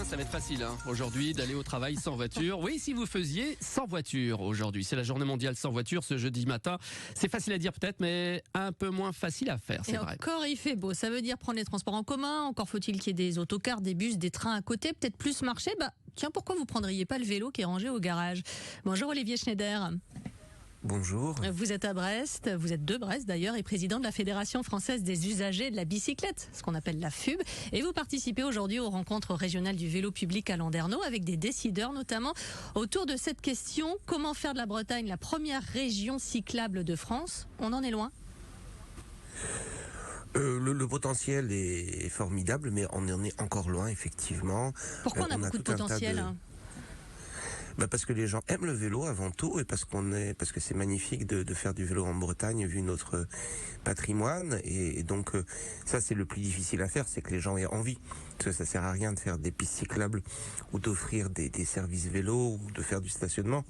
ça va être facile aujourd'hui d'aller au travail sans voiture. Oui, si vous faisiez sans voiture aujourd'hui. C'est la journée mondiale sans voiture ce jeudi matin. C'est facile à dire peut-être, mais un peu moins facile à faire, c'est vrai. Encore il fait beau, ça veut dire prendre les transports en commun. Encore faut-il qu'il y ait des autocars, des bus, des trains à côté, peut-être plus marcher. Tiens, pourquoi vous prendriez pas le vélo qui est rangé au garage? Bonjour Olivier Schneider. Bonjour. Vous êtes à Brest, vous êtes de Brest d'ailleurs, et président de la Fédération française des usagers de la bicyclette, ce qu'on appelle la FUB. Et vous participez aujourd'hui aux rencontres régionales du vélo public à Landerneau avec des décideurs notamment autour de cette question: comment faire de la Bretagne la première région cyclable de France? On en est loin. Le potentiel est formidable, mais on en est encore loin, effectivement. Pourquoi on a beaucoup de potentiel Parce que les gens aiment le vélo avant tout, et parce que c'est magnifique de faire du vélo en Bretagne vu notre patrimoine, et donc ça c'est le plus difficile à faire, c'est que les gens aient envie. Parce que ça sert à rien de faire des pistes cyclables ou d'offrir des services vélo ou de faire du stationnement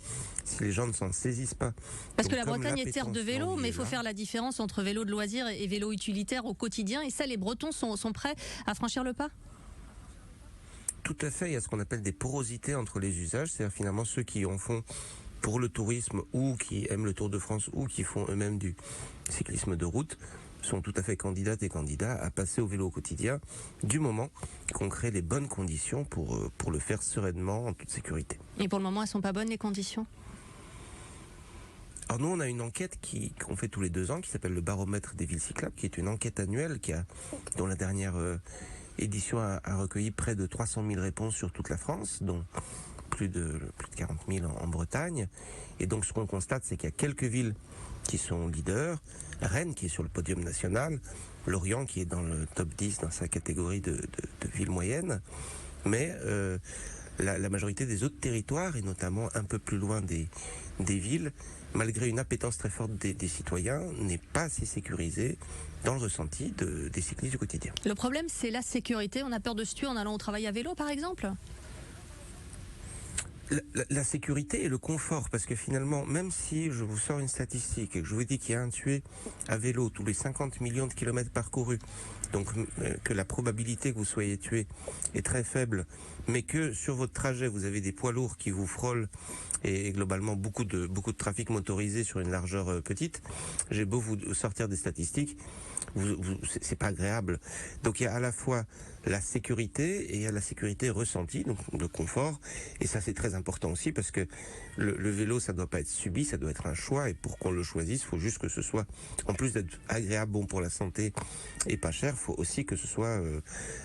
si les gens ne s'en saisissent pas. Parce que la Bretagne est terre de vélo, mais il faut faire la différence entre vélo de loisir et vélo utilitaire au quotidien, et ça les Bretons sont prêts à franchir le pas? Tout à fait, il y a ce qu'on appelle des porosités entre les usages, c'est-à-dire finalement ceux qui en font pour le tourisme ou qui aiment le Tour de France ou qui font eux-mêmes du cyclisme de route sont tout à fait candidates et candidats à passer au vélo au quotidien du moment qu'on crée les bonnes conditions pour le faire sereinement en toute sécurité. Et pour le moment, elles sont pas bonnes les conditions? Alors nous, on a une enquête qu'on fait tous les 2 ans qui s'appelle le baromètre des villes cyclables, qui est une enquête annuelle dont la dernière édition a recueilli près de 300 000 réponses sur toute la France, dont plus de 40 000 en Bretagne. Et donc ce qu'on constate, c'est qu'il y a quelques villes qui sont leaders, Rennes qui est sur le podium national, Lorient qui est dans le top 10 dans sa catégorie de villes moyennes, mais la majorité des autres territoires, et notamment un peu plus loin des villes, malgré une appétence très forte des citoyens, n'est pas assez sécurisée dans le ressenti des cyclistes du quotidien. Le problème, c'est la sécurité. On a peur de se tuer en allant au travail à vélo, par exemple? La sécurité et le confort, parce que finalement, même si je vous sors une statistique et que je vous dis qu'il y a un tué à vélo tous les 50 millions de kilomètres parcourus, donc que la probabilité que vous soyez tué est très faible, mais que sur votre trajet vous avez des poids lourds qui vous frôlent et globalement beaucoup de trafic motorisé sur une largeur petite, j'ai beau vous sortir des statistiques, c'est pas agréable. Donc il y a à la fois la sécurité et il y a la sécurité ressentie, donc le confort, et ça c'est très important aussi parce que le vélo ça doit pas être subi, ça doit être un choix, et pour qu'on le choisisse, il faut juste que ce soit, en plus d'être agréable, bon pour la santé et pas cher, il faut aussi que ce soit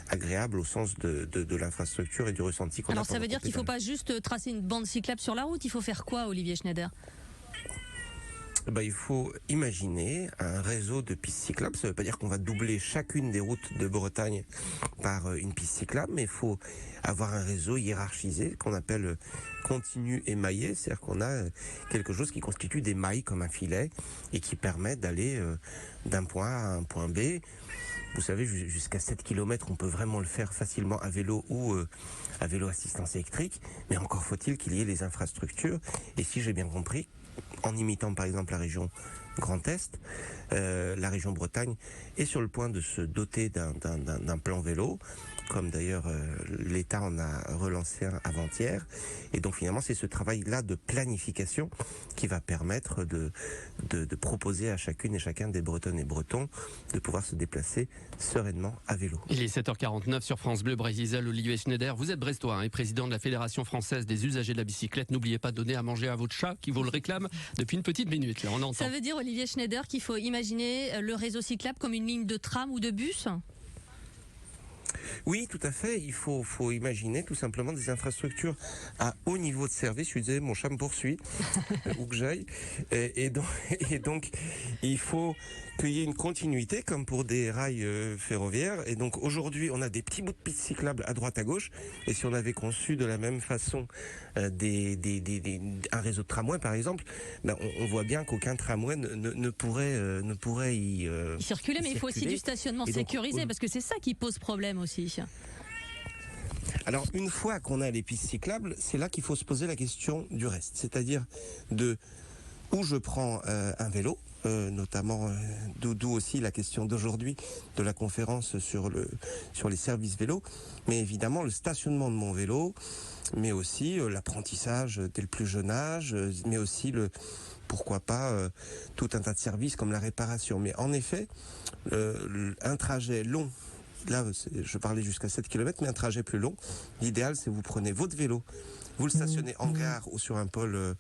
agréable au sens de l'infrastructure et du ressenti qu'on a. Alors ça veut dire qu'il faut pas juste tracer une bande cyclable sur la route, il faut faire quoi, Olivier Schneider? Il faut imaginer un réseau de pistes cyclables. Ça ne veut pas dire qu'on va doubler chacune des routes de Bretagne par une piste cyclable, mais il faut avoir un réseau hiérarchisé qu'on appelle continu et maillé. C'est-à-dire qu'on a quelque chose qui constitue des mailles comme un filet et qui permet d'aller d'un point A à un point B. Vous savez, jusqu'à 7 km, on peut vraiment le faire facilement à vélo ou à vélo assistance électrique, mais encore faut-il qu'il y ait les infrastructures. Et si j'ai bien compris, en imitant par exemple la région Grand Est, la région Bretagne est sur le point de se doter d'un plan vélo, comme d'ailleurs l'État en a relancé un avant-hier. Et donc finalement c'est ce travail-là de planification qui va permettre de proposer à chacune et chacun des Bretonnes et Bretons de pouvoir se déplacer sereinement à vélo. Il est 7h49 sur France Bleu Brésil. Olivier Schneider, vous êtes brestois et président de la Fédération française des usagers de la bicyclette. N'oubliez pas de donner à manger à votre chat qui vous le réclame depuis une petite minute. Là, on entend. Ça veut dire, Olivier Schneider, qu'il faut imaginer le réseau cyclable comme une ligne de tram ou de bus? Oui, tout à fait. Il faut imaginer tout simplement des infrastructures à haut niveau de service. Je disais, mon chat me poursuit, où que j'aille. Et donc, il faut qu'il y ait une continuité, comme pour des rails ferroviaires. Et donc, aujourd'hui, on a des petits bouts de pistes cyclables à droite, à gauche. Et si on avait conçu de la même façon un réseau de tramway, par exemple, on voit bien qu'aucun tramway ne pourrait y circuler. Mais il faut aussi du stationnement sécurisé, parce que c'est ça qui pose problème aussi. Alors, une fois qu'on a les pistes cyclables, c'est là qu'il faut se poser la question du reste. C'est-à-dire de où je prends un vélo, notamment d'où aussi la question d'aujourd'hui de la conférence sur les services vélos, mais évidemment le stationnement de mon vélo, mais aussi l'apprentissage dès le plus jeune âge, mais aussi pourquoi pas tout un tas de services comme la réparation. Mais en effet, un trajet long, là je parlais jusqu'à 7 km, mais un trajet plus long, l'idéal c'est vous prenez votre vélo, vous le stationnez en gare ou sur un pôle,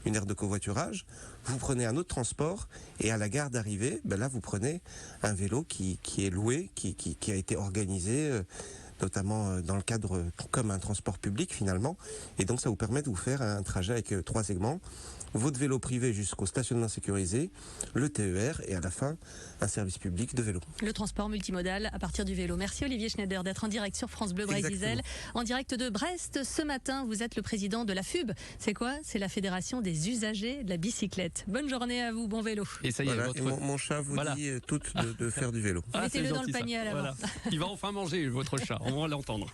une aire de covoiturage, vous prenez un autre transport et à la gare d'arrivée, là vous prenez un vélo qui est loué, qui a été organisé notamment dans le cadre comme un transport public finalement, et donc ça vous permet de vous faire un trajet avec 3 segments, votre vélo privé jusqu'au stationnement sécurisé, le TER et à la fin un service public de vélo. Le transport multimodal à partir du vélo. Merci Olivier Schneider d'être en direct sur France Bleu Brésil, en direct de Brest. Ce matin, vous êtes le président de la FUB. C'est quoi? C'est la Fédération des usagers de la bicyclette. Bonne journée à vous, bon vélo. Et ça y est, voilà, et mon chat vous dit toutes de faire du vélo. Mettez-le dans le panier à l'avant. Voilà. Il va enfin manger votre chat, on va l'entendre.